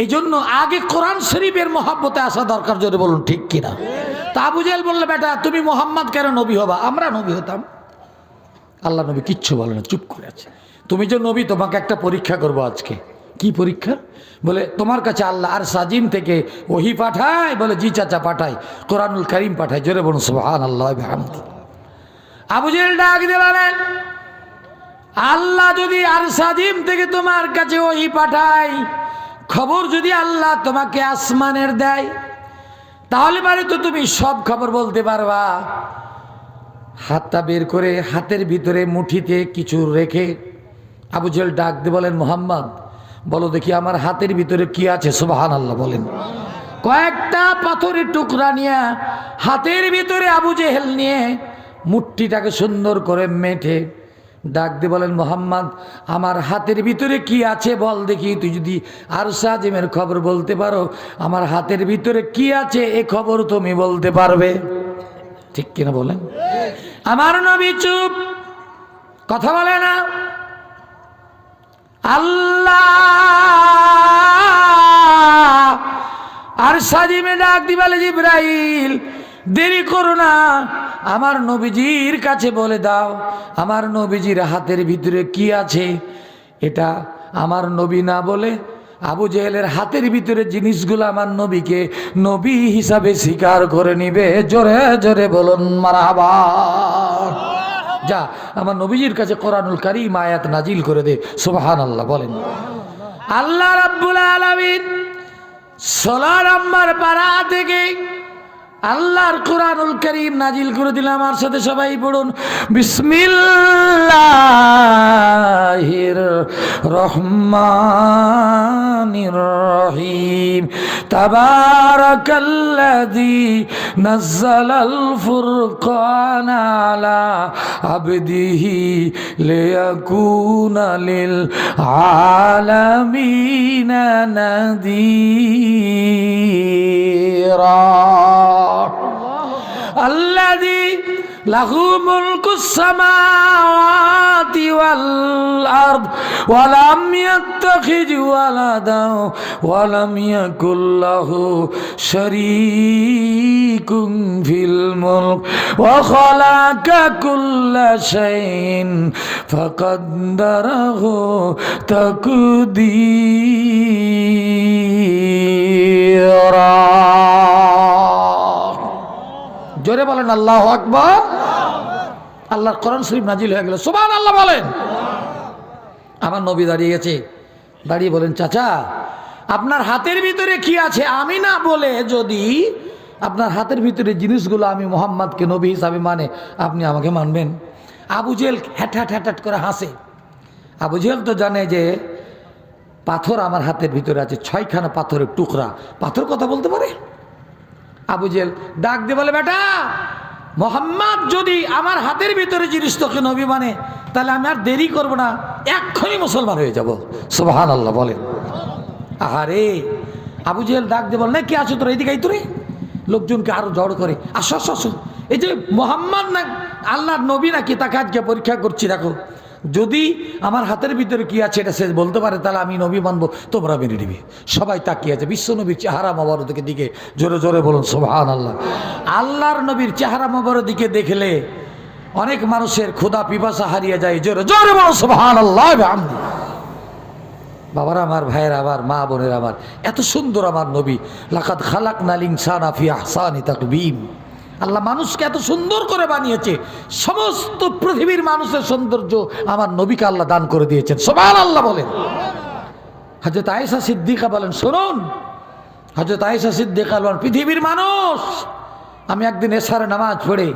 এই জন্য আগে কোরআন শরীফের মহব্বতে আসা দরকার, যদি বলুন ঠিক কিনা। তা আবু জেহেল বললে, বেটা তুমি মোহাম্মদ কেন নবী হবা, আমরা নবী হতাম। আল্লাহ নবী কিচ্ছু বলে না, চুপ করে আছে। তুমি যে নবী, তোমাকে একটা পরীক্ষা করবো আজকে। কি পরীক্ষা? বলে তোমার কাছে আল্লাহ আর সাজিম থেকে ওহি পাঠায়? বলে জি চাচা পাঠায়, কোরআনুল কারীম পাঠায়। জোরে বলুন সুবহানাল্লাহ ওয়া বিহামদিহি। আবু জেহেল ডাক দিয়ে বলেন, আল্লাহ যদি আর সাজিম থেকে তোমার কাছে ওহি পাঠায়, খবর যদি আল্লাহ তোমাকে আসমানের দেয়, তাহলে মানে তো তুমি সব খবর বলতে পারবা। হাতটা বের করে হাতের ভিতরে মুঠিতে কিছু রেখে আবু জেহেল ডাক দিয়ে বলেন, মোহাম্মদ বলো দেখি আমার হাতের ভিতরে কি আছে। সুবহানাল্লাহ বলেন। কয়েকটা পাথরের টুকরা নিয়ে হাতের ভিতরে আবু জেহেল নিয়ে মুঠিটাকে সুন্দর করে মেঠে ডাক দিয়ে বলেন, মোহাম্মদ আমার হাতের ভিতরে কি আছে বল দেখি। তুই যদি আর সাজিমের খবর বলতে পারো, আমার হাতের ভিতরে কি আছে এ খবর তুমি বলতে পারবে। ঠিক কিনা বলেন? আমার নবী চুপ, কথা বলে না। আল্লাহ আর সাজিমে ডাক দি বলে, জিবরাইল দেরি করো না, আমার নবীজির কাছে বলে দাও আমার নবীজির হাতের ভিতরে কি আছে। এটা আমার নবী না বলে আবু জেহেলের হাতের ভিতরে জিনিসগুলো আমার নবীকে নবী হিসাবে স্বীকার করে নিবে। জোরে জোরে বলুন মারহাবা। যা আমার নবীজির কাছে কোরআনুল কারীম আয়াত নাজিল করে দে। সুবহানাল্লাহ বলেন। আল্লাহ রাব্বুল আলামিন 16 নম্বর পারা থেকে আল্লাহর কোরআনুল কারীম নাজিল করে দিলাম। আমার সাথে সবাই পড়ুন, বিসমিল্লাহির রহমানির রহিম। তাবারাকাল্লাযী নাযালাল ফুরকানা আলা আবদিহি লিয়াকুনা লিল আলামিনা নাযীরা। الذي له ملك السماوات والأرض ولم يتخذ ولدا ولم يكن له شريك في الملك وخلق كل شيء فقدره تقديرا। জোরে বলেন আল্লাহু আকবার। আল্লাহর কোরআন শরীফ নাজিল হয়ে গেল। সুবহানাল্লাহ বলেন। আমার নবী দাঁড়িয়ে গেছে, দাঁড়িয়ে বলেন, চাচা আপনার হাতের ভিতরে কি আছে আমি না বলে যদি আপনার হাতের ভিতরে জিনিসগুলো আমি মুহাম্মদকে নবী হিসাবে মানে, আপনি আমাকে মানবেন? আবু জেহেল হ্যাট হ্যাট করে হাসে। আবু জেহেল তো জানে যে পাথর আমার হাতের ভিতরে আছে, 6খানা পাথরের টুকরা। পাথর কথা বলতে পারে? আবু জেহেল ডাক দিয়ে বলে, বেটা মোহাম্মদ যদি আমার হাতের ভিতরে জিনিস তোকে নবী মানে, তাহলে আমি আর দেরি করব না, এক্ষুনি মুসলমান হয়ে যাব। সুবহানাল্লাহ বলেন। আহারে আবু জেহেল ডাক দিয়ে বলে, না কি আছো তোর, এদিকে আই তোরে। লোকজনকে আরো জড় করে, আসো আসো আসো, এই যে মোহাম্মদ না আল্লাহর নবী নাকি তাকে আজকে পরীক্ষা করছি। দেখো যদি আমার হাতের ভিতরে কি আছে এটা সে বলতে পারে, তাহলে আমি নবী মানবো, তোমরা মেনে নিবি। সবাই তাকিয়ে আছে বিশ্ব নবীর চেহারা মোবারকের দিকে। জোরে জোরে বলুন সুবহানাল্লাহ। আল্লাহর নবীর চেহারা মোবারকের দিকে দেখলে অনেক মানুষের ক্ষুধা পিপাসা হারিয়ে যায়। জোরে জোরে বলুন সুবহানাল্লাহ। বাবারা আমার, ভাইয়ের আমার, মা বোনের আমার, এত সুন্দর আমার নবী। লাকাদ খালাকনাল ইনসানা ফি আহসানি তাকবীম। আল্লাহ মানুষকে এত সুন্দর করে বানিয়েছে, সমস্ত পৃথিবীর মানুষের সৌন্দর্য আমার নবীকে আল্লাহ দান করে দিয়েছেন। সুবহানাল্লাহ বলেন। হযরত আয়েশা সিদ্দিকা বলেন, শুনুন, হযরত আয়েশা সিদ্দিকা বলেন, পৃথিবীর মানুষ, আমি একদিন এশার নামাজ পড়ে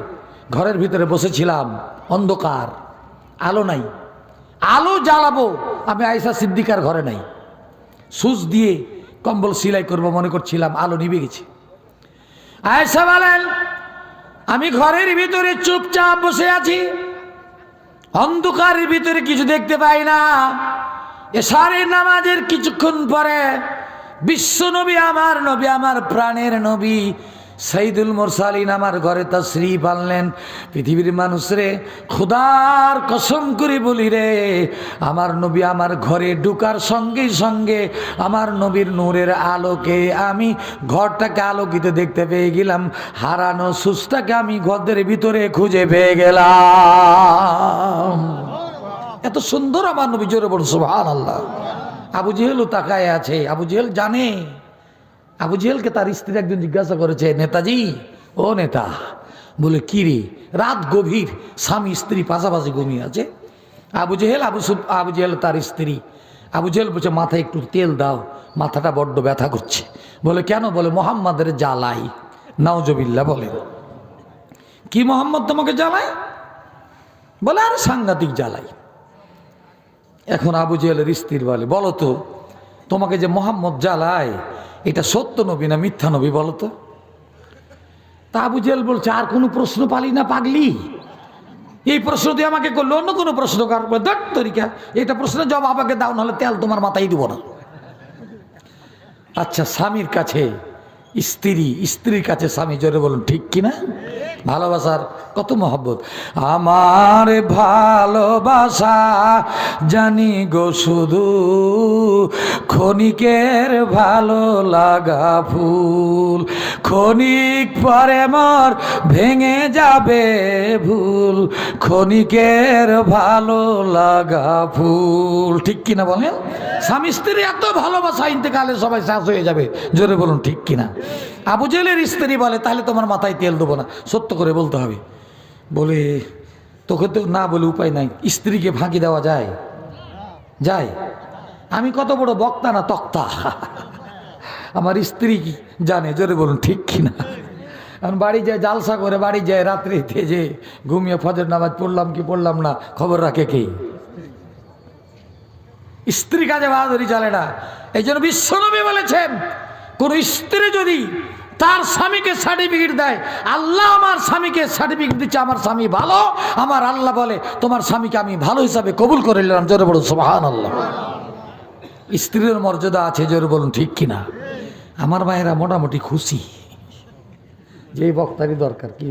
ঘরের ভিতরে বসেছিলাম, অন্ধকার, আলো নাই, আলো জ্বালাবো, আমি আয়েশা সিদ্দিকার ঘরে নাই, সুচ দিয়ে কম্বল সেলাই করবো মনে করছিলাম, আলো নিভে গেছে। আয়েশা বলেন, আমি ঘরের ভিতরে চুপচাপ বসে আছি, অন্ধকারের ভিতরে কিছু দেখতে পাই না। এশারের নামাজের কিছুক্ষণ পরে বিশ্ব নবী, আমার প্রাণের নবী সাইদুল মুরসালিন আমার ঘরে তাশরীফ আনলেন। পৃথিবীর মানুষ রে, খোদার কসম করে বলি রে, আমার নবী আমার ঘরে ঢুকার সঙ্গে সঙ্গে আমার নবীর নূরের আলোকে আমি ঘরটাকে আলোকিত দেখতে পেয়ে গেলাম। হারানো সুসটাকে আমি ঘরের ভিতরে খুঁজে পেয়ে গেলাম। এত সুন্দর আমার নবী, জোরে বলুন সুবহানাল্লাহ। আবু জেহেলও তাকায় আছে। আবু জেহেল জানে। আবু জেহেলকে তার স্ত্রী একদিন জিজ্ঞাসা করেছে, নেতাজি, ও নেতা, বলে কি রে, রাত গভীর, স্বামী স্ত্রী পাশাপাশি ঘুমিয়ে আছে। আবু জেহেল তার স্ত্রী। আবু জেহেল বলছে, মাথায় একটু তেল দাও, মাথাটা বড্ড ব্যথা করছে। বলে কেন? বলে মোহাম্মদের জ্বালাই। নাউজুবিল্লাহ বলে, কি মোহাম্মদ তোমাকে জ্বালায়? বলে আরে সাংঘাতিক জ্বালাই। এখন আবু জেহেলের স্ত্রী বলে, বলো তো, তোমাকে যে মোহাম্মদ জ্বালায় এটা সত্য নবী না মিথ্যা নবী বলো তো? তা আবু জেহেল বলছে, আর কোনো প্রশ্ন পালি না পাগলি? এই প্রশ্ন দিয়ে আমাকে করলো, অন্য কোনো প্রশ্ন করবো তরিকা, এটা প্রশ্নের জবাব আমাকে দাও, নাহলে তেল তোমার মাথায় দিব না। আচ্ছা, স্বামীর কাছে স্ত্রী, স্ত্রীর কাছে স্বামী, জোরে বলুন ঠিক কিনা? ভালোবাসার কত মহব্বত। আমার ভালোবাসা জানি গো শুধু ক্ষণিকের ভালো লাগা ফুল, ক্ষণিক পরে মোর ভেঙে যাবে ভুল, ক্ষণিকের ভালো লাগা ফুল। ঠিক কিনা বলেন? স্বামী স্ত্রী এত ভালোবাসা ইন্তেকালে সবাই শেষ হয়ে যাবে, জোরে বলুন ঠিক কিনা? আবু জেহেলের স্ত্রী বলে, তাহলে তোমার মাথায় তেল দেবো না, সত্য করে বলতে হবে। বলে তোকে তো না বলে উপায় নাই, স্ত্রীকে ফাঁকি দেওয়া যায়? যায়? আমি কত বড় বক্তা না তক্তা, আমার স্ত্রী কি জানে, জোরে বলুন ঠিক কিনা? এখন বাড়ি যায় জালসা করে, বাড়ি যায় রাত্রিতে যে ঘুমিয়ে ফজর নামাজ পড়লাম কি পড়লাম না খবর রাখে কে? স্ত্রী কাজে বাহাদুরি চলে না। এই জন্য বিশ্বনবী বলেছেন, কোন স্ত্রী যদি তার স্বামীকে সার্টিফিকেট দেয়, আল্লাহ আমার স্বামীকে সার্টিফিকেট দিচ্ছে আমার স্বামী ভালো, আমার আল্লাহ বলে তোমার স্বামীকে আমি ভালো হিসাবে কবুল করে নিলাম, জোরে বলুন সুবহানাল্লাহ। স্ত্রীর মর্যাদা আছে, জোরে বলুন ঠিক কিনা? আমার মায়েরা মোটামুটি খুশি, যে বক্তারই দরকার কি,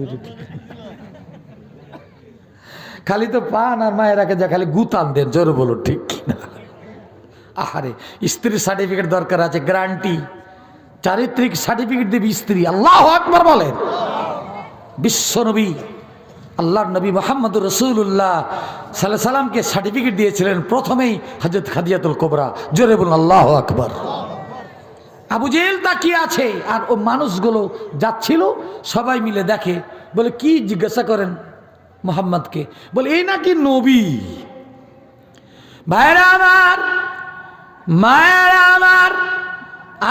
খালি তো পান আর মায়েরাকে যা খালি গুতান দেন, জোরে বলুন ঠিক কিনা? আহারে, স্ত্রীর সার্টিফিকেট দরকার আছে, গ্যারান্টি, চারিত্রিক সার্টিফিকেট দেবে স্ত্রী। আল্লাহু আকবার বলেন। বিশ্বনবী আল্লাহর নবী মুহাম্মদুর রাসূলুল্লাহ সাল্লাল্লাহু আলাইহি সাল্লামকে সার্টিফিকেট দিয়েছিলেন প্রথমেই হযরত খাদিজাতুল কুবরা, জোরে বলুন আল্লাহু আকবার। আবু জেহেল তাকিয়ে আছে, আর ও মানুষগুলো যাচ্ছিল, সবাই মিলে দেখে, বলে কি জিজ্ঞাসা করেন মুহাম্মদকে? বলে এই নাকি নবী। ভাইরা আমার, মায়েরা আমার,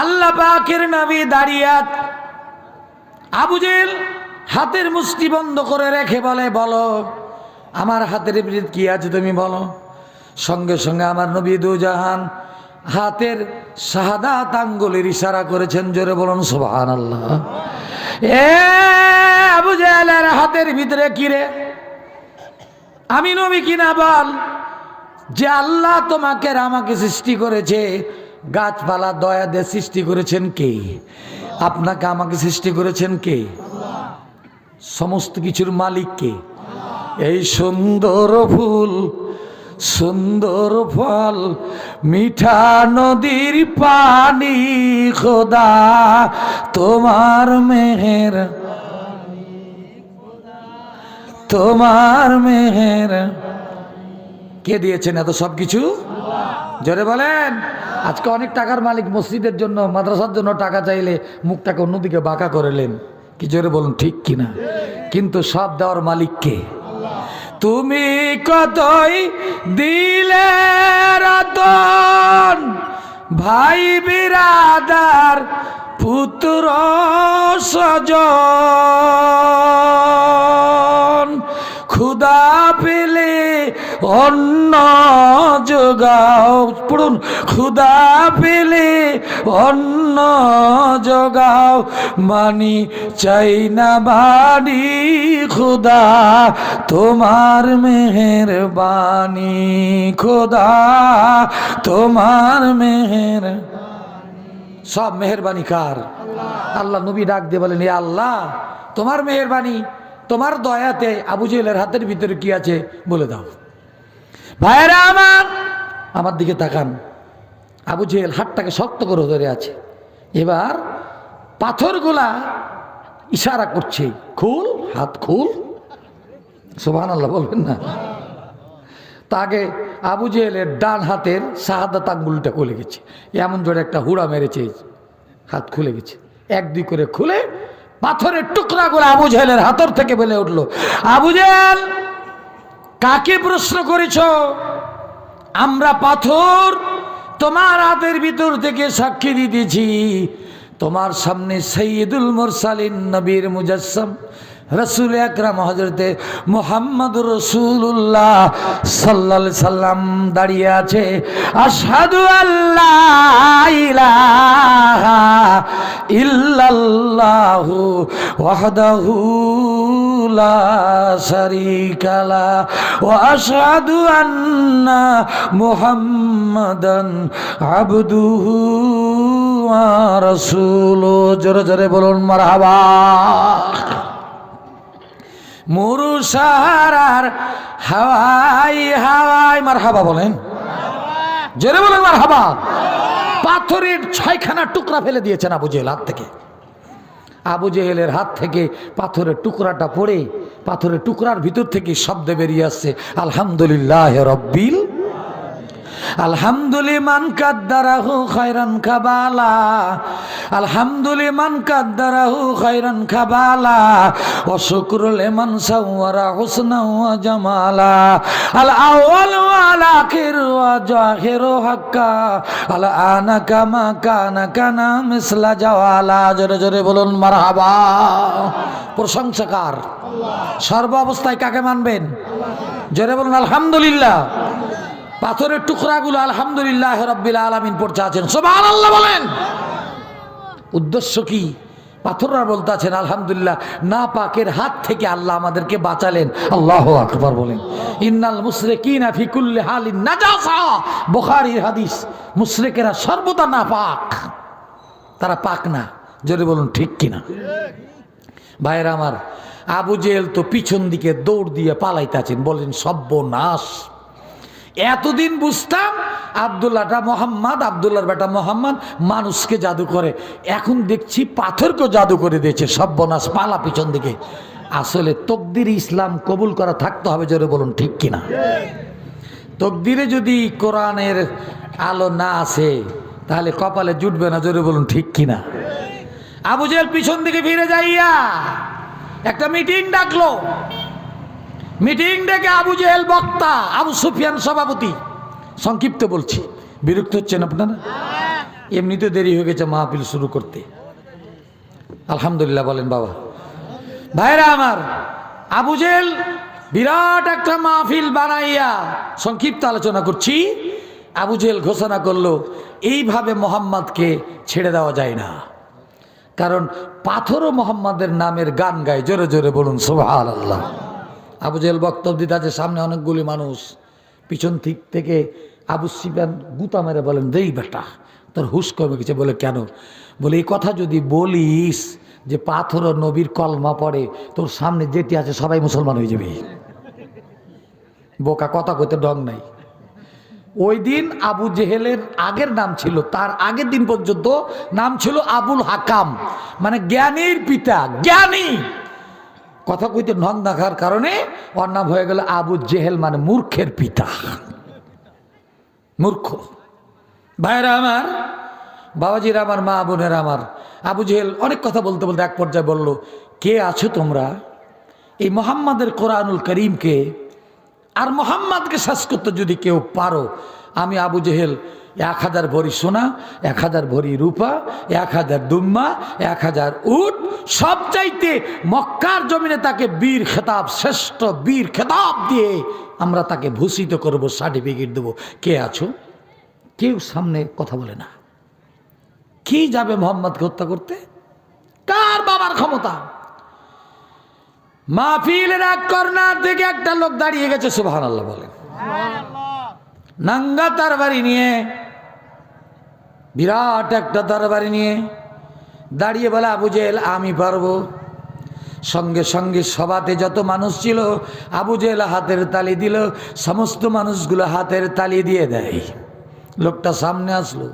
আল্লাহ পাকের নবী দাঁড়িয়ে। আবু জেহেল হাতের মুষ্টি বন্ধ করে রেখে বলে, বলো আমার হাতের বিরুদ্ধ কি আছে তুমি বলো। সঙ্গে সঙ্গে আমার নবী দুজাহান হাতের শাহাদাত আঙ্গুলের ইশারা করেছেন, জোরে বলুন সুবহানাল্লাহ। এ আবু জেহেলের হাতের ভিতরে কি রে? আমি নবী কিনা বল। যে আল্লাহ তোমাকে আর আমাকে সৃষ্টি করেছে, গাছপালা দয়া দিয়ে সৃষ্টি করেছেন কে? আপনাকে আমাকে সৃষ্টি করেছেন কে? সমস্ত কিছুর মালিক কে? এই সুন্দর ফুল, সুন্দর ফল, মিঠা নদীর পানি, খোদা তোমার মেহের, তোমার মেহের কে দিয়েছেন এত সব কিছু? জোরে বলেন। আজকে অনেক টাকার মালিক মসজিদের জন্য, মাদ্রাসার জন্য টাকা চাইলে মুখটাকে অন্যদিকে বাঁকা করলেন, কি জোরে বলুন ঠিক কিনা? কিন্তু সব দেওয়ার মালিক কে? তুমি কতই দিলে রতন, ভাই বিরাদার পুত্র স্বজন, ক্ষুধা পেলে অন্ন যোগাও, পড়ুন, ক্ষুধা পেলে অন্ন যোগাও, মানি চাই না বাড়ি, খোদা তোমার মেহেরবানি, খোদা তোমার মেহের। সব মেহেরবানি কার? আল্লাহ নবী ডাক দিয়ে বলেন, ইয়া আল্লাহ, তোমার মেহেরবানি, তোমার দয়াতে আবু জেহেলের হাতের ভিতরে কি আছে বলে দাও। ভাইরা আমার দিকে তাকান। আবু জেহেল হাতটাকে শক্ত করে ধরে আছে। এবার পাথরগুলা ইশারা করছে, খুল, হাত খুল। সুবহানাল্লাহ বলবেন না? তাকে আবু জেহেলের ডান হাতের শাহাদাত আঙ্গুলটা খুলে গেছে, এমন জোরে একটা হুড়া মেরেছে, হাত খুলে গেছে। এক দুই করে খুলে পাথরের টুকরাগুলো আবু জেহেলের হাতর থেকে বলে উঠলো, আবু জেহেল, কাকে প্রশ্ন করেছ? আমরা পাথর তোমার হাতের ভিতর থেকে সাক্ষী দিতেছি, তোমার সামনে সৈয়দুল মুরসালিন নবীর মুজাসসাম রসুল আকরাম হযরতে মুহাম্মদুর রাসূলুল্লাহ সাল্লাল্লাহু আলাইহি সাল্লাম দাঁড়িয়ে আছে। আশহাদু আল্লা ইলাহা ইল্লাল্লাহু ওয়াহদাহু লা শারীকা লা ওয়া আশহাদু আন্না মুহাম্মাদান আবদুহু ওয়া রাসূলুহু। জোরে জোরে বলুন মারহাবা। মুরু সাহারার হাওয়াই হাওয়াই মারহাবা বলেন, জোরে বলেন মারহাবা। পাথরের 6খানা টুকরা ফেলে দিয়েছেন আবু জেহেল হাত থেকে। আবু জেহেলের হাত থেকে পাথরের টুকরাটা পড়ে পাথরের টুকরার ভিতর থেকে শব্দ বেরিয়ে আসছে, আলহামদুলিল্লাহ রব্বিল আলহামদুলিমান কাদ্দারাহু খায়রান কাবালা, আলহামদুলিমান কাদ্দারাহু খায়রান কাবালা, ওয়া শুকরু লিমান সাওয়ারা হুসনা ওয়া জামালা, আল আউয়াল ওয়াল আখির ওয়া জাহিরু হাক্কা, আল আনা কামা কানা কানা মিসলা জাওয়ালা। জোরে জোরে বলুন মারহাবা। প্রশংসাকার সর্ব অবস্থায় কাকে মানবেন? জোরে বলুন আলহামদুলিল্লাহ। পাথরের টুকরাগুলো আলহামদুলিল্লাহ রাব্বিল আলামিন পড়তে আছেন, সুবহানাল্লাহ বলেন। উদ্দেশ্য কি? পাথররা বলতে আছেন আলহামদুলিল্লাহ, না পাকের হাত থেকে আল্লাহ আমাদেরকে বাঁচালেন। আল্লাহু আকবার বলেন। ইন্নাল মুশরিকিনা ফি কুল্লি হালিন নাজাসা, বুখারীর হাদিস। মুশরিকেরা সর্বদা নাপাক, তারা পাক না। জোরে বলুন ঠিক কিনা? ভাইরা আমার, আবু জেহেল তো পিছন দিকে দৌড় দিয়ে পালাইতেছেন। বলেন সর্বনাশ। এতদিন বুঝতাম আব্দুল্লাহটা মোহাম্মদ, আব্দুল্লাহর বেটা মোহাম্মদ মানুষকে জাদু করে, এখন দেখছি পাথরকে জাদু করে দিয়েছে। সর্বনাশ, পালা পিছন দিকে। আসলে তকদির ইসলাম কবুল করা থাকতে হবে। জোরে বলুন ঠিক কিনা? তকদিরে যদি কোরআনের আলো না আসে তাহলে কপালে জুটবে না। জোরে বলুন ঠিক কিনা? আবু জেহেল পিছন দিকে ফিরে যাইয়া একটা মিটিং ডাকলো। মিটিং ডেকে আবু জেহেল বক্তা, আবু সুফিয়ান সভাপতি। সংক্ষিপ্ত বলছি, বিরক্ত হচ্ছেন আপনারা? এমনিতে দেরি হয়ে গেছে মাহফিল শুরু করতে। আলহামদুলিল্লাহ বলেন বাবা। ভাইরা আমার, আবু জেহেল বিরাট একটা মাহফিল বানাইয়া সংক্ষিপ্ত আলোচনা করছি। আবু জেহেল ঘোষণা করলো, এইভাবে মোহাম্মদকে ছেড়ে দেওয়া যায় না, কারণ পাথরও মোহাম্মদের নামের গান গায়। জোরে জোরে বলুন সুবহানাল্লাহ। আবু জেহেল বক্তব্য দিতে আছে, সামনে অনেকগুলি মানুষ। পিছন দিক থেকে আবু সুফিয়ান গুতা মেরে বলেন, দেই বেটা তোর হুশ কমে গেছে। বলে কেন? বলে এই কথা যদি বলিস যে পাথর ও নবীর কলমা পড়ে, তোর সামনে যেটি আছে সবাই মুসলমান হয়ে যাবে। বোকা, কথা কইতে ডং নাই। ওই দিন আবু জেহেলের আগের নাম ছিল, তার আগের দিন পর্যন্ত নাম ছিল আবুল হাকাম, মানে জ্ঞানীর পিতা, জ্ঞানী। কথা কইতে ঢং দেখার কারণে ওর নাম হয়ে গেল আবু জেহেল, মানে মূর্খের পিতা, মূর্খ। ভাইরা আমার, বাবাজিরা আমার, মা বোনেরা আমার, আবু জেহেল অনেক কথা বলতে বলতে এক পর্যায়ে বলল, কে আছো তোমরা? এই মোহাম্মদের কোরআনুল করিমকে আর মোহাম্মদকে শেষ করতে যদি কেউ পারো, আমি আবু জেহেল 1000 ভরি সোনা, 1000 ভরি রূপা, 1000 দুম্মা, 1000 উট, সব চাইতে মক্কার জমিনে তাকে বীর খেতাব, শ্রেষ্ঠ বীর খেতাব দিয়ে আমরা তাকে ভূষিত করব, সার্টিফিকেট দেবো। কে আছো? কেউ সামনে কথা বলে না। কি যাবে মোহাম্মদকে হত্যা করতে? কার বাবার ক্ষমতা? মাহফিলের এক কর্নার থেকে একটা লোক দাঁড়িয়ে গেছে, সুবহানাল্লাহ বলেন। নাঙ্গা তরবারি নিয়ে, বিরাট একটা তরবারি নিয়ে দাঁড়িয়ে বলে আবু জেহেল আমি পারবো। সঙ্গে সঙ্গে সভাতে যত মানুষ ছিল আবু জেহেল হাতের তালি দিল, সমস্ত মানুষগুলো হাতের তালি দিয়ে দেয়। লোকটা সামনে আসলো,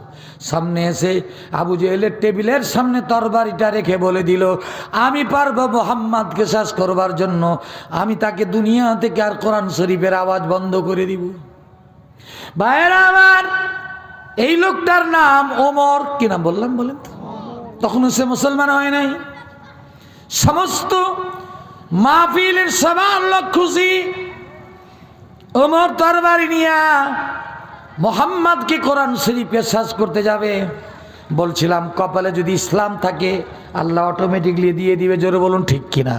সামনে এসে আবু জেহেলের টেবিলের সামনে তরবারিটা রেখে বলে দিল আমি পারবো মুহাম্মাদকে শেষ করবার জন্য, আমি তাকে দুনিয়া থেকে আর কোরআন শরীফের আওয়াজ বন্ধ করে দিব। ভাইয়েরা আমার, এই লোকটার নাম ওমর। কি নাম বললাম বলেন তো? তখনও সে মুসলমান হয় নাই। সমস্ত মাহফিলের সবার লোক খুশি, ওমর তরবারি নিয়া মুহাম্মাদকে কোরআন শরীফে শেষ করতে যাবে। বলছিলাম কপালে যদি ইসলাম থাকে আল্লাহ অটোমেটিকলি দিয়ে দিবে, জোরে বলুন ঠিক কিনা।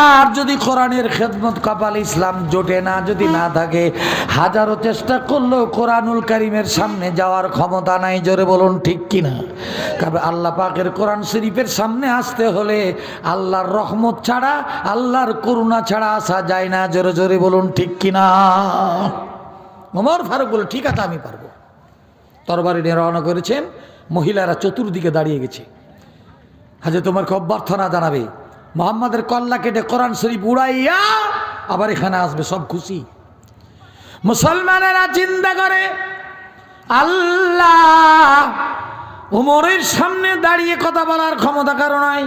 আর যদি কোরআনের খেদমত কপালে ইসলাম জোটে না, যদি না থাকে, হাজারো চেষ্টা করলেও কোরআনুল কারীমের সামনে যাওয়ার ক্ষমতা নাই, জোরে বলুন ঠিক কিনা। কারণ আল্লাহ পাকের কোরআন শরীফের সামনে আসতে হলে আল্লাহর রহমত ছাড়া, আল্লাহর করুণা ছাড়া আসা যায় না, জোরে জোরে বলুন ঠিক কিনা। ওমর ফারুক বলে ঠিক আছে আমি পারবো। তরবারি নিয়ে রওনা করেছেন। মহিলারা চতুর্দিকে দাঁড়িয়ে গেছে। হযরত ওমরকে অভ্যর্থনা জানাবে, মুহাম্মাদের কল্লা কেটে কোরআন শরীফ উড়াইয়া আবার এখানে আসবে, সব খুশি। মুসলমানেরা চিন্তা করে আল্লাহ ওমরের সামনে দাঁড়িয়ে কথা বলার ক্ষমতা কারো নাই।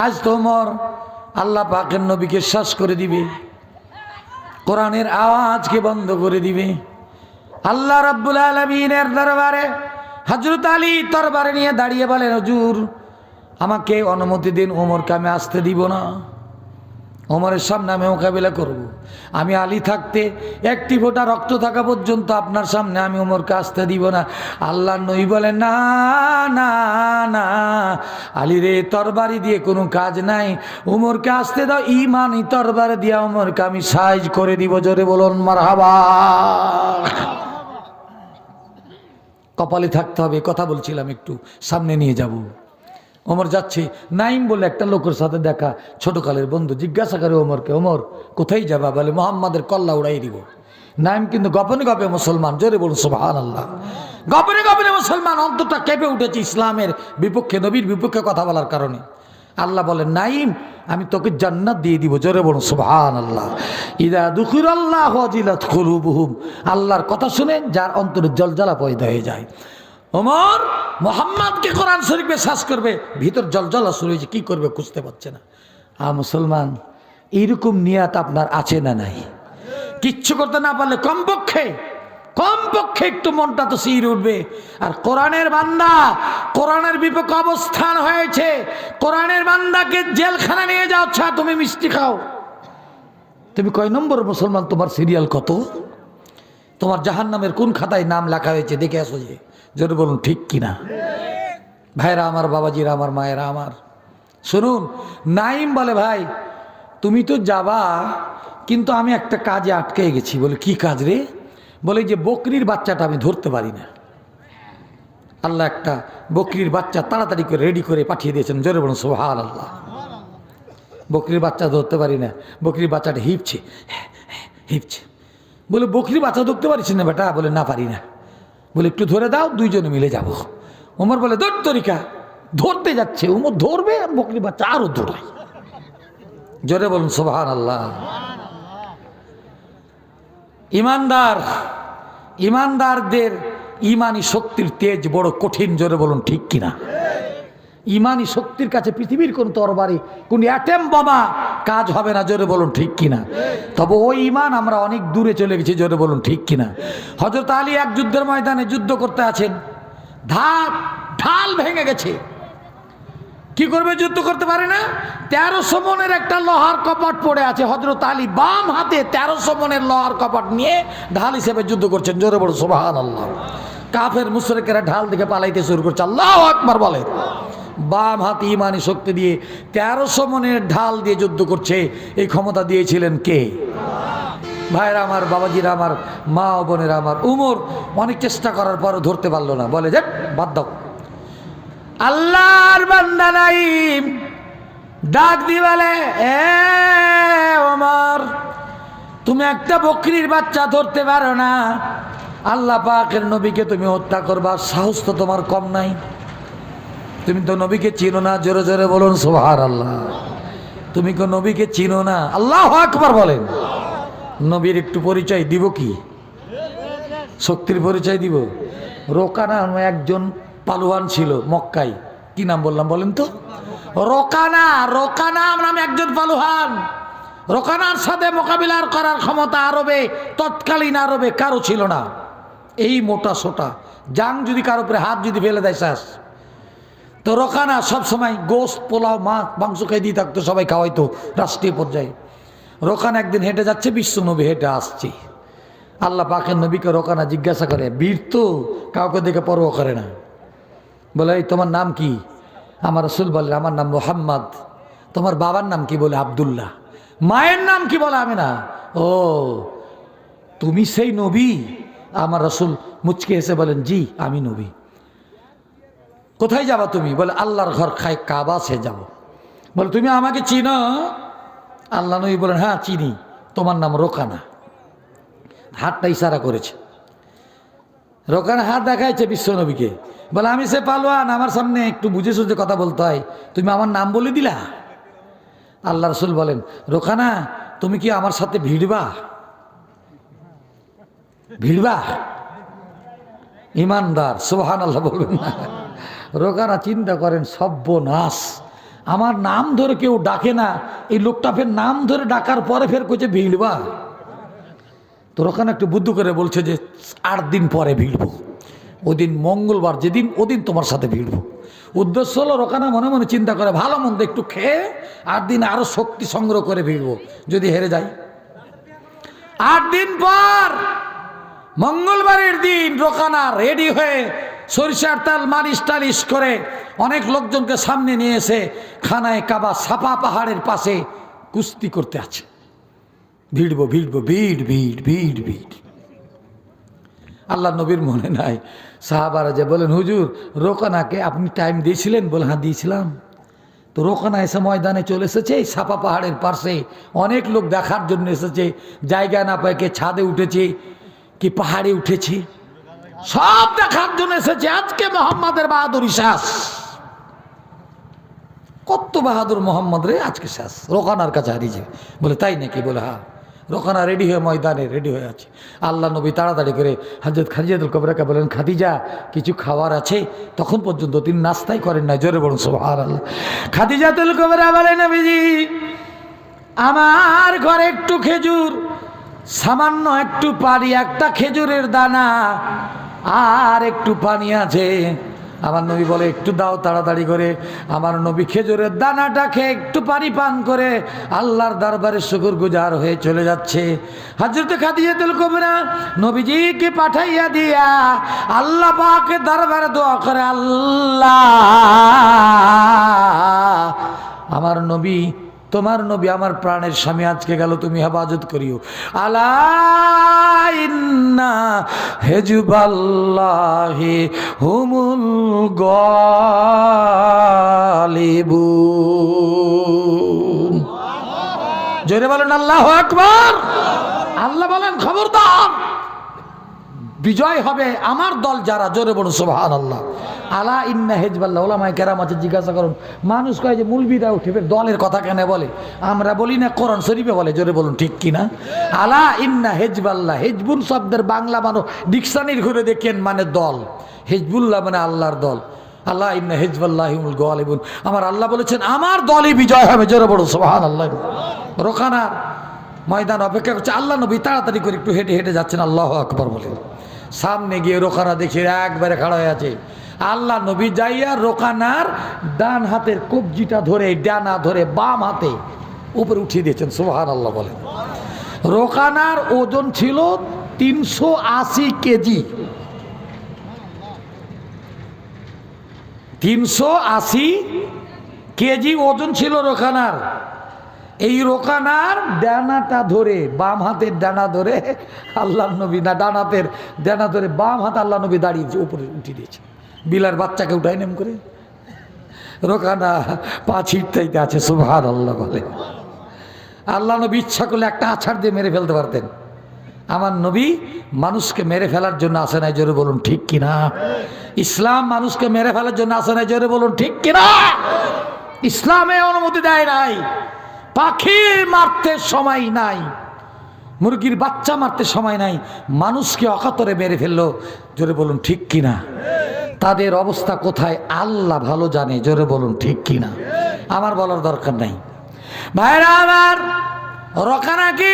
আজ তো ওমর আল্লাহ পাকের নবীকে শেষ করে দিবে, কোরআনের আওয়াজকে বন্ধ করে দিবে। আল্লাহ রাব্বুল আলামিনের দরবারে হযরত আলী তরবারি নিয়ে দাঁড়িয়ে বলেন হুজুর আমাকে অনুমতি দিন, ওমরকে আমি আসতে দিব না, ওমরের সামনে আমি মোকাবিলা করব। আমি আলী থাকতে একটি ফোঁটা রক্ত থাকা পর্যন্ত আপনার সামনে আমি ওমরকে আসতে দিব না। আল্লাহর নবী বলেন না না না আলী রে, তরবারি দিয়ে কোনো কাজ নাই, ওমরকে আসতে দাও, ঈমানি তরবারি দিয়ে ওমরকে আমি সাইজ করে দিব, জোরে বলুন মারহাবা। কপালে থাকতে হবে। কথা বলছিলাম একটু সামনে নিয়ে যাব। ওমর যাচ্ছে, নাইম বলে একটা লোকের সাথে দেখা, ছোটকালের বন্ধু। জিজ্ঞাসা করে ওমরকে, ওমর কোথায় যাবা? বলে মুহাম্মাদের কল্লা উড়াই দিব। নাইম কিন্তু গোপনে গোপনে মুসলমান, জোরে বলুন সুবহানাল্লাহ। গোপনে গোপনে মুসলমান, অন্তরটা কেঁপে উঠেছে ইসলামের বিপক্ষে, নবীর বিপক্ষে কথা বলার কারণে। আল্লাহ বলেন নাইম আমি তোকে জান্নাত দিয়ে দিব, জোরে বলুন সুবহানাল্লাহ। ইযা যুকিরাল্লাহু ওয়াজিলাত কুলুবুহুম, আল্লাহর কথা শুনে যার অন্তরে জলজলা পয়দা হয়ে যায়। ওমর মুহাম্মাদকে কোরআন শরীফে শেষ করবে, ভিতর জলজলা শুরু হয়েছে, কি করবে বুঝতে পারছে না। মুসলমান এইরকম নিয়াত আপনার আছে না নাই? কিচ্ছু করতে না পারলে কমপক্ষে একটু মনটা তো শির উঠবে। আর কোরআনের বান্দা, কোরআনের বিপক্ষে অবস্থান হয়েছে, কোরআনের বান্দাকে জেলখানা নিয়ে যাও, আচ্ছা তুমি মিষ্টি খাও, তুমি কয় নম্বর মুসলমান, তোমার সিরিয়াল কত, তোমার জাহান্নামের কোন খাতায় নাম লেখা হয়েছে দেখে আসো, যে যদি বলুন ঠিক কিনা। ভাইরা আমার, বাবাজিরা আমার, মায়েরা আমার, শুনুন। নাইম বলে ভাই তুমি তো যাবা, কিন্তু আমি একটা কাজে আটকে গেছি। বলে কি কাজ রে? বলে যে বকরির বাচ্চাটা আমি ধরতে পারি না। আল্লাহ একটা বকরির বাচ্চা তাড়াতাড়ি করে রেডি করে পাঠিয়ে দিয়েছেন, জোরে বলুন সুবহানাল্লাহ। বকরির বাচ্চা ধরতে পারি না, বকরির বাচ্চাটা হিপছে। বলে বকরির বাচ্চা ধরতে পারিস না বেটা? বলে না পারি না। বলে একটু ধরে দাও, দুইজনে মিলে যাব। ওমর বলে ধর তরিকা, ধরতে যাচ্ছে, ওমর ধরবে আর বকরির বাচ্চা আরো দৌড়ায়, জোরে বলুন সুবহানাল্লাহ। ইমানদারদের ইমানি শক্তির তেজ বড় কঠিন, জোরে বলুন ঠিক কিনা। ইমানি শক্তির কাছে পৃথিবীর কোন তরবারি, কোন অ্যাটম বোমা কাজ হবে না, জোরে বলুন ঠিক কিনা। তবে ওই ইমান আমরা অনেক দূরে চলে গেছি, জোরে বলুন ঠিক কিনা। হযরত আলী এক যুদ্ধের ময়দানে যুদ্ধ করতে আছেন, ঢাল ভেঙে গেছে, কি করবে? যুদ্ধ করতে পারে না। 1300 মনের একটা লোহার কপাট পড়ে আছে, হযরত আলী বাম হাতে 1300 মনের লোহার কপাট নিয়ে ঢাল হিসেবে যুদ্ধ করছেন, জোরে বলুন সুবহানাল্লাহ। কাফের মুশরিকেরা ঢাল দিকে পালাইতে শুরু করছে, আল্লাহু আকবার বলে। বাম হাতে ইমানি শক্তি দিয়ে 1300 মনের ঢাল দিয়ে যুদ্ধ করছে, এই ক্ষমতা দিয়েছিলেন কে? ভাইরা আমার, বাবাজিরা আমার, মা ও বোনেরা আমার, উমর অনেক চেষ্টা করার পরও ধরতে পারলো না। বলে যে বাদ দাও। আল্লাহর বান্দা নাইম ডাক দি বলে, এ ওমর তুমি একটা বকরির বাচ্চা ধরতে পারো না, আল্লাহ পাকের নবীকে তুমি হত্যা করবার সাহস তো তোমার কম নাই। তুমি তো নবীকে চিনো না, জোরে জোরে বলুন সুবহানাল্লাহ। তুমি তো নবীকে চিনো না, আল্লাহু আকবার বলেন। নবীর একটু পরিচয় দিব কি? শক্তির পরিচয় দিব। রোকানা একজন পালোয়ান ছিল মক্কায়, কি নাম বললাম বলেন তো? রোকানা। রোকানা নামে একজন পালোয়ান। রোকানার সাথে মোকাবিলার করার ক্ষমতা আরবে, তৎকালীন আরবে কারো ছিল না। এই মোটা সোটা জাং যদি কারো উপরে হাত যদি ফেলে দেয় শেষ। তো রোকানা সবসময় গোস্ত, পোলাও, মাছ, মাংস খেয়ে দিয়ে থাকতো, সবাই খাওয়াইতো রাষ্ট্রীয় পর্যায়ে। রোকানা একদিন হেঁটে যাচ্ছে, বিশ্ব নবী হেঁটে আসছে। আল্লাহ পাকের নবীকে রোকানা জিজ্ঞাসা করে, বীর তো কাউকে দেখে পরোয়া করে না, বলে এই তোমার নাম কি? আমার রাসূল বলে আমার নাম মুহাম্মদ। তোমার বাবার নাম কি? বলে আব্দুল্লাহ। মায়ের নাম কি? বলে আমিনা। ও তুমি সেই নবী? আমার রাসূল মুচকে এসে বলেন জি আমি নবী। কোথায় যাবা তুমি? বলে আল্লাহর ঘর খাই কাবা, সে যাব। বলে তুমি আমাকে চিনো? আল্লাহ নবী বলেন হ্যাঁ চিনি, তোমার নাম রোকানা। হাতটা ইশারা করেছে, রোকানা হাত দেখাইছে বিশ্ব নবীকে, বলে আমি সে পালোয়ান, আমার সামনে একটু বুঝে সুঝে কথা বলতে হয়, তুমি আমার নাম বলে দিলা। আল্লাহ রাসূল বলেন রোকানা তুমি কি আমার সাথে ভিড়বা? ভিড়বা? ইমানদার সুবহানাল্লাহ বলবেন না। রোকানা চিন্তা করেন সর্বনাশ, আমার নাম ধরে কেউ ডাকে না, এই লোকটা ফের নাম ধরে ডাকার পরে ফের কইছে ভিড়বা। তো রোকানা একটু বুদ্ধি করে বলছে যে 8 দিন পরে ভিড়বো, ওই দিন মঙ্গলবার যেদিন, ওদিন তোমার সাথে ভিড়বো। উদ্দেশ্য হলো রোকানা মনে মনে চিন্তা করে ভালো মন্দ একটু খেয়ে 8 দিন আরো শক্তি সংগ্রহ করে ভিড়বো, যদি হেরে যাই। 8 দিন পর মঙ্গলবারের দিন রোকানা রেডি হয়ে সরিষার তেল মালিশ টালিশ করে অনেক লোকজনকে সামনে নিয়ে এসে খানায় কাবা সাফা পাহাড়ের পাশে কুস্তি করতে আছে। ভিড়বো ভিড়বো, ভিড় ভিড় ভিড় ভিড়। আল্লাহ নবীর মনে নাই। সাহাবারা যে বলেন হুজুর রোকানাকে আপনি টাইম দিয়েছিলেন? বলে হ্যাঁ দিয়েছিলাম। তো রোকানা এসে ময়দানে চলে এসেছে, সাফা পাহাড়ের পাশে অনেক লোক দেখার জন্য এসেছে, জায়গা না পায় কে ছাদে উঠেছে কি পাহাড়ে উঠেছে, সব দেখার জন্য এসেছে। আজকে মোহাম্মদের বাহাদুরি শেষ। কত বাহাদুর মোহাম্মদ রে, আজকে শেষ, রোকানার কাছে হারিয়ে যাবে। বলে তাই নাকি? বলে হ্যাঁ। রোকানা রেডি হয়ে ময়দানে রেডি হয়ে আছে। আল্লাহ নবী তাড়াতাড়ি করে হযরত খাদিজাতুল কুবরাকে বলেন খাদিজা কিছু খাবার আছে? তখন পর্যন্ত তিনি নাস্তাই করেন না, জোরে বলুন সুবহানাল্লাহ। খাদিজাতুল কুবরা বলেন নবীজি আমার ঘরে একটু খেজুর, সামান্য একটু পানি, একটা খেজুরের দানা আর একটু পানি আছে। আমার নবী বলে একটু দাও তাড়াতাড়ি করে। আমার নবী খেজুরের দানাটা খেয়ে একটু পানি পান করে আল্লাহর দরবারে শুকরগুজার হয়ে চলে যাচ্ছে। হযরত খাদিজাতুল কুবরা নবীজিকে পাঠাইয়া দিয়া আল্লাহ পাকের দরবারে দোয়া করে, আল্লাহ আমার নবী, তোমার নবী আমার প্রাণের স্বামী আজকে গেল, তুমি হেফাজত করিও। আলা ইন্না হিজবাল্লাহি হুমুল গালিবুন। জোরে বলেন আল্লাহু আকবার। আল্লাহ বলেন খবরদার, বিজয় হবে আমার দল যারা, জোরে বলুন সুবহানাল্লাহ। আলা ইন্না হিজবাল্লাহ। ওলামায়ে কেরাম আছে, জিজ্ঞাসা করুন, মানুষ কয় যে মুলবিরা উঠে দলের কথা কেন বলে? আমরা বলি না কোরআন শরীফে বলে, জোরে বলুন ঠিক কিনা? আলা ইন্না হিজবাল্লাহ, হিজবুল শব্দের বাংলা মানে ডিকশনারি ঘুরে দেখেন মানে দল, হিজবুল্লাহ মানে আল্লাহর দল। আল্লাহ ইন্না হিজবাল্লাহি হুমুল গালিবুন, আমার আল্লাহ বলেছেন আমার দলই বিজয় হবে, জোরে বলুন সুবহানাল্লাহ। রোকানা ময়দান অপেক্ষা করছে, আল্লাহ নবী তাড়াতাড়ি করে একটু হেঁটে হেঁটে যাচ্ছেন, আল্লাহু আকবার বলে। সামনে গিয়ে রোকানা দেখি একবারে খাড়া হয়ে আছে। আল্লাহ নবী যাইয়া রোকানার ডান হাতের কবজিটা ধরে ডানা ধরে বাম হাতে উপরে উঠিয়ে দিয়েছেন, সুবহানাল্লাহ বলেন। রোকানার ওজন ছিল 380 কেজি। 380 কেজি ওজন ছিল রোকানার। এই রোকানার ডানাটা ধরে, বাম হাতের ডানা ধরে আল্লাহ নবী, না ডান হাতের ডানা ধরে বাম হাত আল্লাহ নবী দাঁড়িয়েছে, উপরে উঠিয়ে দিয়েছে। বিলার বাচ্চাকে উঠাই নেম করে রোকানা পা ছিটতে আছে, সুবহানাল্লাহ বলে। আল্লাহ নবী ইচ্ছা করলে একটা আছাড় দিয়ে মেরে ফেলতে পারতেন। আমার নবী মানুষকে মেরে ফেলার জন্য আসে নাই, জোরে বলুন ঠিক কিনা? ইসলাম মানুষকে মেরে ফেলার জন্য আসে না, জোরে বলুন ঠিক কিনা। ইসলামে অনুমতি দেয় নাই। পাখি মারতে সময় নাই, মুরগির বাচ্চা মারতে সময় নাই, মানুষকে অকাতরে মেরে ফেললো, জোরে বলুন ঠিক কিনা। তাদের অবস্থা কোথায় আল্লাহ ভালো জানে, জোরে বলুন ঠিক কিনা। আমার বলার দরকার নাই। ভাইরা আমার, রকানাকে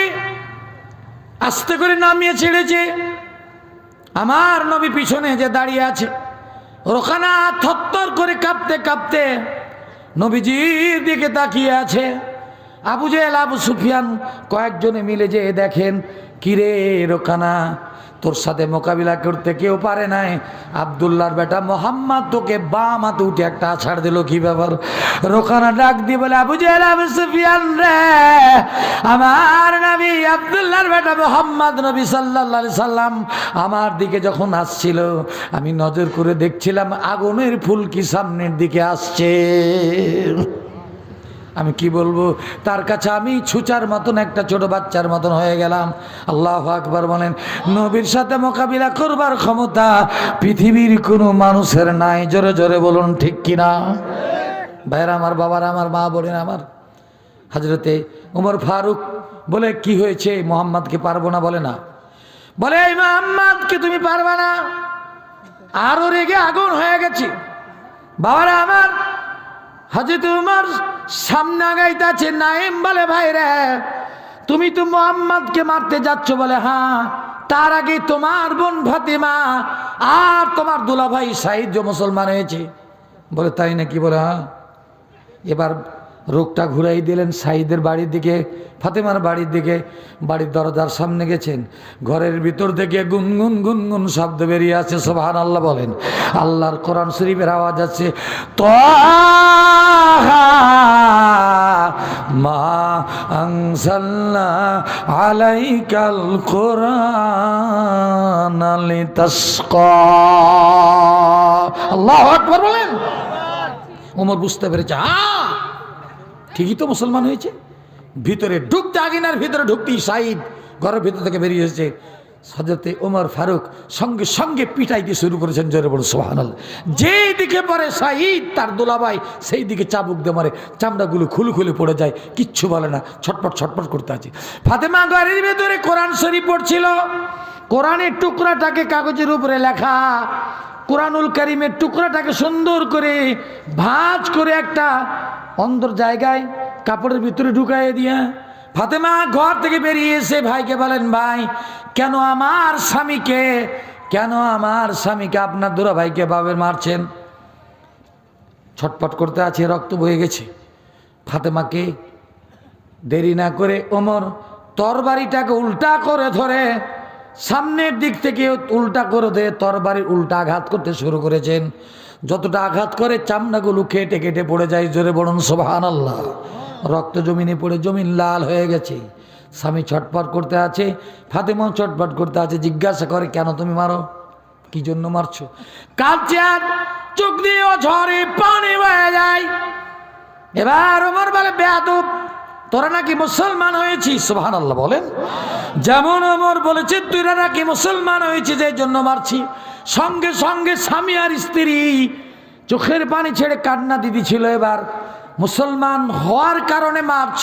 আস্তে করে নামিয়ে ছেড়েছে। আমার নবী পিছনে যে দাঁড়িয়ে আছে, রকানা থরথর করে কাঁপতে কাঁপতে নবীজির দিকে তাকিয়ে আছে। আবু জেহেল, আবু সুফিয়ান কয়েকজনে মিলে যে দেখেন, কিরে রকানা, তোর সাথে মোকাবিলা করতে কেউ পারে নাই, আব্দুল্লাহর বেটা মোহাম্মদ তোকে বাম হাতে উঠে একটা আছাড় দিল, কি ব্যাপার? রোকানা ডাক দিয়ে বলে, আবু জেহেল, আবু সুফিয়ান রে, আমার নবী আব্দুল্লাহর বেটা মোহাম্মদ নবী সাল্লাল্লাহু আলাইহি সাল্লাম আমার দিকে যখন আসছিল, আমি নজর করে দেখছিলাম আগুনের ফুলকি সামনের দিকে আসছে। আমি কি বলবো, তার কাছে আমি ছুচার মতন, একটা ছোট বাচ্চার মতন হয়ে গেলাম। আল্লাহু আকবার বলেন। নবীর সাথে মোকাবিলা করবার ক্ষমতা পৃথিবীর কোনো মানুষের নাই, জোরে জোরে বলুন ঠিক কিনা। ভাইরা আমার, বাবারা আমার, মা বলেন আমার, হযরতে ওমর ফারুক বলে, কি হয়েছে, মোহাম্মদকে পারবো না? বলে না, বলে এই মোহাম্মদকে তুমি পারবা না, আরো রেগে আগুন হয়ে গেছে। বাবারা আমার, হযরত উমর সামনে আগাইতেছে, নাইম বলে, ভাই রে, তুমি তো মোহাম্মদকে মারতে যাচ্ছ? বলে হ্যাঁ, তার আগে তোমার বোন ফাতিমা আর তোমার দুলাভাই সাঈদ যে মুসলমান হয়েছে। বলে তাই নাকি? বলে হ্যাঁ। এবার রোগটা ঘুরাই দিলেন সাঈদের বাড়ির দিকে, ফাতেমার বাড়ির দিকে। বাড়ির দরজার সামনে গেছেন, ঘরের ভিতর থেকে গুনগুন গুনগুন শব্দ বেরিয়ে আছে। সুবহানাল্লাহ বলেন। আল্লাহর কোরআন শরীফের আওয়াজ আছে, তাহা মা আনজালনা আলাইকাল কোরআন লিতাশকা। আল্লাহু আকবার বলেন। ওমর বুঝতে পেরেছে, ঠিকই তো মুসলমান হয়েছে। ভিতরে ঢুকতে, আগিনার ভিতরে ঢুকতেই সাঈদ ঘরের ভিতর থেকে বেরিয়ে এসেছে। হযরতে ওমর ফারুক সঙ্গে সঙ্গে পিটাইতে শুরু করেছেন, জোরে বলুন সুবহানাল্লাহ। যেই দিকে পড়ে সাঈদ তার দুলাভাই, সেই দিকে চাবুক দিয়ে মারে, চামড়াগুলো খুলে খুলে পড়ে যায়, কিচ্ছু বলে না, ছটপট ছটপট করতে আছে। ফাতেমা ঘরের ভিতরে কোরআন শরীফ পড়ছিল। কোরআনের টুকরাটাকে কাগজের উপরে লেখা, কোরআনুল কারীমের টুকরাটাকে সুন্দর করে ভাঁজ করে একটা অন্দর জায়গায় কাপড়ের ভিতরে ঢুকাইয়ে দিয়া ফাতেমা ঘর থেকে বেরিয়ে এসে ভাইকে বলেন, ভাই, কেন আমার স্বামীকে আপনার দুলা ভাইকে ভাবে মারছেন? ছটপট করতে আছে, রক্ত বয়ে গেছে। ফাতেমাকে দেরি না করে ওমর তরবারিটাকে উল্টা করে ধরে সামনের দিক থেকে উল্টা করে দিয়ে তরবারির উল্টা আঘাত করতে শুরু করেছেন। যতটা আঘাত করে চামড়াগুলো কেটে কেটে পড়ে যায়, জোরে বলুন সুবহানাল্লাহ। রক্ত জমিনে পড়ে জমিন লাল হয়ে গেছে। স্বামী ছটপট করতে আছে, ফাতেমাও ছটপট করতে আছে। জিজ্ঞাসা করে, কেন তুমি মারো? কি জন্য মারছো? কাঁদছে আর চোখ দিয়ে ঝরে পানি বয়ে যায়। এবার ওমর বলে, বেয়াদব, তোরা নাকি মুসলমান হয়েছিস? সুবহানাল্লাহ বলেন। যেমন ওমর বলেছে তুইরা নাকি মুসলমান হয়েছিস, এই জন্য মারছি। সঙ্গে সঙ্গে স্বামী আর স্ত্রী চোখের পানি ছেড়ে কান্না দিতেছিল। এবার মুসলমান হওয়ার কারণে মারছ,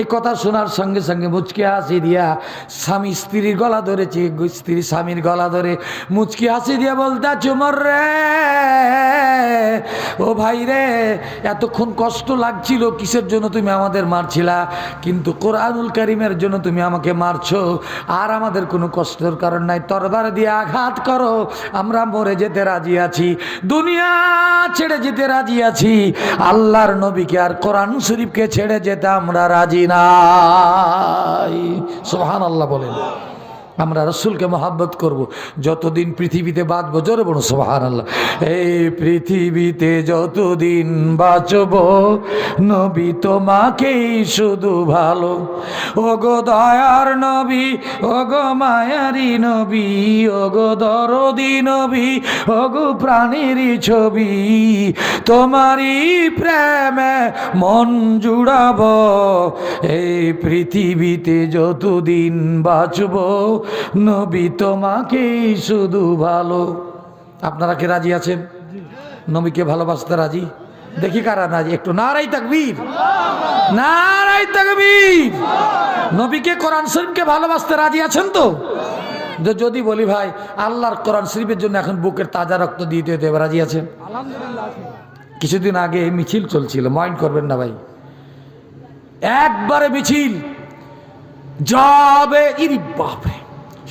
এই কথা শোনার সঙ্গে সঙ্গে মুচকি হাসি দিয়া স্বামী স্ত্রীর গলা ধরেছে, স্ত্রী স্বামীর গলা ধরে মুচকি হাসি দিয়া বলতে, চুমর রে, ও ভাই রে, এতক্ষণ কষ্ট লাগছিল, কিসের জন্য তুমি আমাদের মারছিলা? কিন্তু কোরআনুল কারীমের জন্য তুমি আমাকে মারছো, আর আমাদের কোনো কষ্টের কারণ নাই। তরবার দিয়ে আঘাত করো, আমরা মরে যেতে রাজি আছি, দুনিয়া ছেড়ে যেতে রাজি আছি, আল্লাহর নবীকে আর কোরআন শরীফকে ছেড়ে যেতে আমরা রাজি নাই। সুবহানাল্লাহ বলেন। আমরা রাসূলকে মহব্বত করব যতদিন পৃথিবীতে বাঁচবো, জোরে বলুন সুবহানাল্লাহ। এই পৃথিবীতে যতদিন বাঁচব, নবী তোমাকেই শুধু ভালো। ওগো দয়ার নবী, ওগো মায়ারি নবী, ওগো দরদি নবী, ওগো প্রাণেরই ছবি, তোমারই প্রেমে মন জুড়াবো। এই পৃথিবীতে যতদিন বাঁচব, নবী তোমাকেই শুধু ভালো। আপনারা কি রাজি আছেন? নবীকে ভালোবাসতে রাজি? দেখি কারা রাজি, একটু নারাই তাকবীর, নারাই তাকবীর। নবীকে, কোরআন শরীফকে ভালোবাসতে রাজি আছেন তো? যদি বলি ভাই আল্লাহর কোরআন শরীফের জন্য এখন বুকের তাজা রক্ত দিতে হতে রাজি আছেন? কিছুদিন আগে মিছিল চলছিল, মাইন্ড করবেন না ভাই, একবারে মিছিল যাবে, ইরি বাপরে,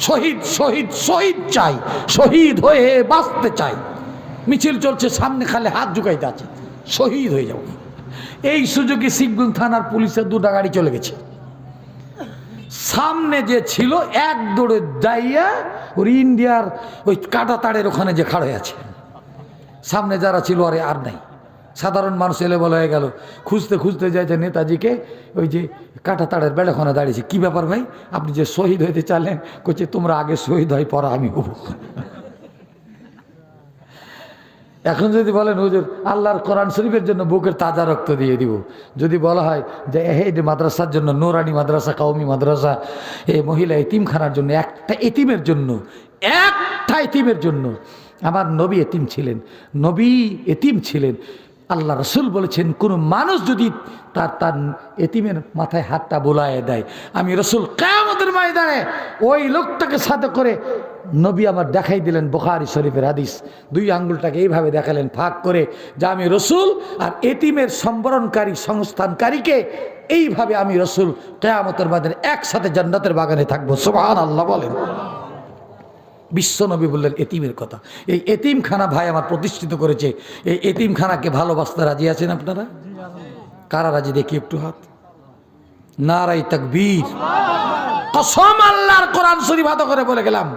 শহীদ শহীদ শহীদ চাই, শহীদ হয়ে বাঁচতে চাই। মিছিল চলছে, সামনে খালি হাত ঝুঁকাইতে আছে, শহীদ হয়ে যাব। এই সুযোগে শিবগঞ্জ থানার পুলিশের দুটা গাড়ি চলে গেছে। সামনে যে ছিল এক দৌড়ে যাইয়া ওর ইন্ডিয়ার ওই কাটা তাড়ের ওখানে যে খাড়ে আছে, সামনে যারা ছিল আরে আর নাই, সাধারণ মানুষ এলে বলা হয়ে গেল। খুঁজতে খুঁজতে যাইছে নেতাজিকে, ওই যে কাটা তাড়ের বেড়াখানে দাঁড়িয়েছে। কি ব্যাপার ভাই, আপনি যে শহীদ হইতে চাইলেন? কইছে তোমরা আগে শহীদ হয়, পরে আমি হব। এখন যদি বলেন হুজুর আল্লাহর কোরআন শরীফের জন্য বুকের তাজা রক্ত দিয়ে দিব, যদি বলা হয় যে এই মাদ্রাসার জন্য, নুরানি মাদ্রাসা, কওমি মাদ্রাসা, এই মহিলা এতিমখানার জন্য, একটা এতিমের জন্য, একটা এতিমের জন্য, আমার নবী এতিম ছিলেন, নবী এতিম ছিলেন। আল্লাহ রসুল বলেছেন কোন মানুষ যদি তার এতিমের মাথায় হাতটা বোলায় দেয়, আমি রসুল কিয়ামতের ময়দানে ওই লোকটাকে সাথে করে, নবী আমার দেখাই দিলেন, বুখারী শরীফের হাদিস, দুই আঙ্গুলটাকে এইভাবে দেখালেন ফাঁক করে, যে আমি রসুল আর এতিমের সম্বরণকারী, সংস্থানকারীকে এইভাবে আমি রসুল কিয়ামতের ময়দানে একসাথে জান্নাতের বাগানে থাকবো। সুবহানাল্লাহ বলেন। বিশ্বনবী বললেন এতিমের কথা। এই এতিমখানা ভাই আমার প্রতিষ্ঠিত করেছে, এই এতিমখানাকে ভালোবাসতে রাজি আছেন আপনারা? কারা রাজি দেখি একটু হাত। নারাই তাকবীর। কসম আল্লাহর কোরআন শরীফ হাতে করে বলে গেলাম,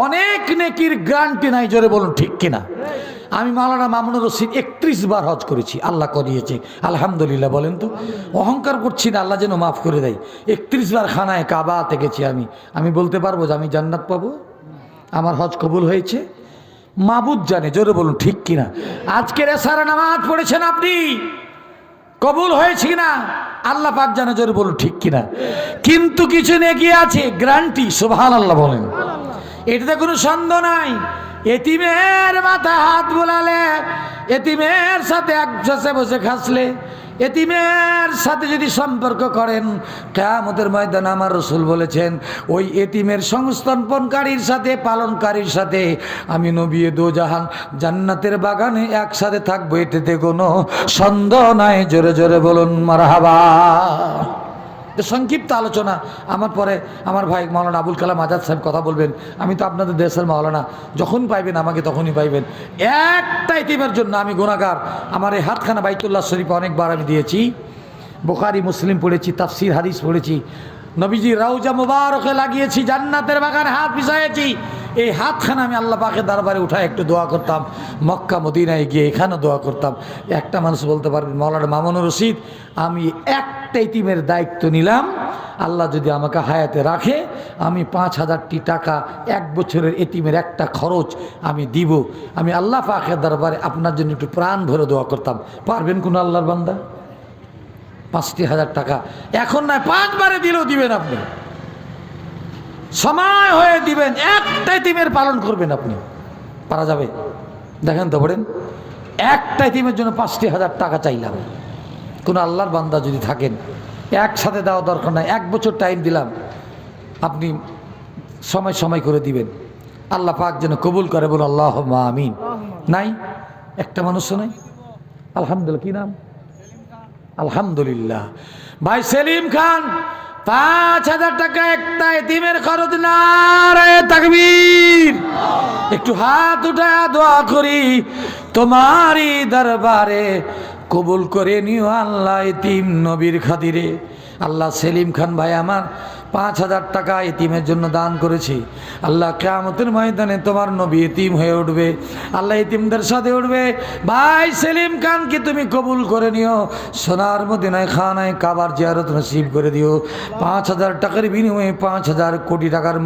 অনেক নেকির গ্যারান্টি নাই, জোরে বলুন ঠিক কিনা? আমি মাওলানা মামুনুর রশিদ 31 বার হজ করেছি, আল্লাহ করিয়েছে আলহামদুলিল্লাহ। বলেন তো, অহংকার করছি না, আল্লাহ যেন মাফ করে দেয়। 31 বার খানায় কাবাতে গেছি আমি বলতে পারবো যে আমি জান্নাত পাবো, আমার হজ কবুল হয়েছে? মাবুদ জানে, জোরে বলুন ঠিক কিনা? আজকের এশারা নামাজ পড়েছেন আপনি, কবুল হয়েছে কিনা আল্লাহ পাক জানে, জোরে বলুন ঠিক কিনা? কিন্তু কিছু নেকি আছে, গ্যারান্টি। সুবহানাল্লাহ বলেন। এটাতে কোনো সন্দেহ নাই। এতিমের মাথায় হাত বোলালে, এতিমের সাথে একসাথে বসে খাসলে, এতিমের সাথে যদি সম্পর্ক করেন, কিয়ামতের ময়দানে আমার রসুল বলেছেন ওই এতিমের সংস্থাপনকারীর সাথে, পালনকারীর সাথে আমি নবী দোজাহান জান্নাতের বাগানে একসাথে থাকবো, এটাতে কোনো সন্দেহ নাই। জোরে জোরে বলুন মারহাবা। সংক্ষিপ্ত আলোচনা, আমার পরে আমার ভাই মাওলানা আবুল কালাম আজাদ সাহেব কথা বলবেন। আমি তো আপনাদের দেশের মাওলানা, যখন পাইবেন আমাকে তখনই পাইবেন। একটা এতিমের জন্য আমি গুনাহগার। আমার এই হাতখানা বাইতুল্লাহ শরীফে অনেকবার আমি দিয়েছি, বুখারী মুসলিম পড়েছি, তাফসির হাদিস পড়েছি, নবীজি রওজা মুবারকে লাগিয়েছি, জান্নাতের বাগানে হাত বিছাইয়েছি। এই হাতখানা আমি আল্লাহ পাকের দরবারে উঠায় একটু দোয়া করতাম, মক্কা মদিনায় গিয়ে এখানেও দোয়া করতাম। একটা মানুষ বলতে পারবেন মাওলানা মামুনুর রশিদ, আমি একটা ইতিমের দায়িত্ব নিলাম, আল্লাহ যদি আমাকে হায়াতে রাখে আমি 5000টি টাকা এক বছরের এতিমের একটা খরচ আমি দিব। আমি আল্লাহ পাকের দরবারে আপনার জন্য একটু প্রাণ ভরে দোয়া করতাম। পারবেন কোন আল্লাহর বান্দা? 5000 টাকা এখন নয়, 5 বারে দিলেও দিবেন আপনি, সময় হয়ে দিবেন, একটা এতিমের পালন করবেন আপনি। পারা যাবে? দেখেন তো পড়েন, একটা এতিমের জন্য 5000 টাকা চাইলাম। কোন আল্লাহর বান্দা যদি থাকেন, একসাথে দেওয়া দরকার নাই, 1 বছর টাইম দিলাম, আপনি সময় সময় করে দিবেন। আল্লাহ পাক যেন কবুল করে, বল আল্লাহুম্মা আমিন। নাই একটা মানুষও নাই? আলহামদুলিল্লাহ। কি নাম? আলহামদুলিল্লাহ। ভাই সেলিম খান, 5000 টাকা একটা এতিমের খরচ। নারায়ে তাকবীর। একটু হাত উঠায় দোয়া করি, তোমারই দরবারে কবুল করে নিও আল্লাহ এতিম নবীর খাতিরে। আল্লাহ সেলিম খান ভাই আমার 5000 টাকা এতিমের জন্য দান করেছি। আল্লাহ কিয়ামতের ময়দানে তোমার নবী এতিম হয়ে উঠবে, আল্লাহ এতিমদের সাথে উঠবে। ভাই সেলিম খানকে তুমি কবুল করে নিও, সোনার মদিনায় খানায় কাবার জিয়ারত নসিব করে দিও। 5000 টাকার বিনিময়ে 5000 কোটি টাকার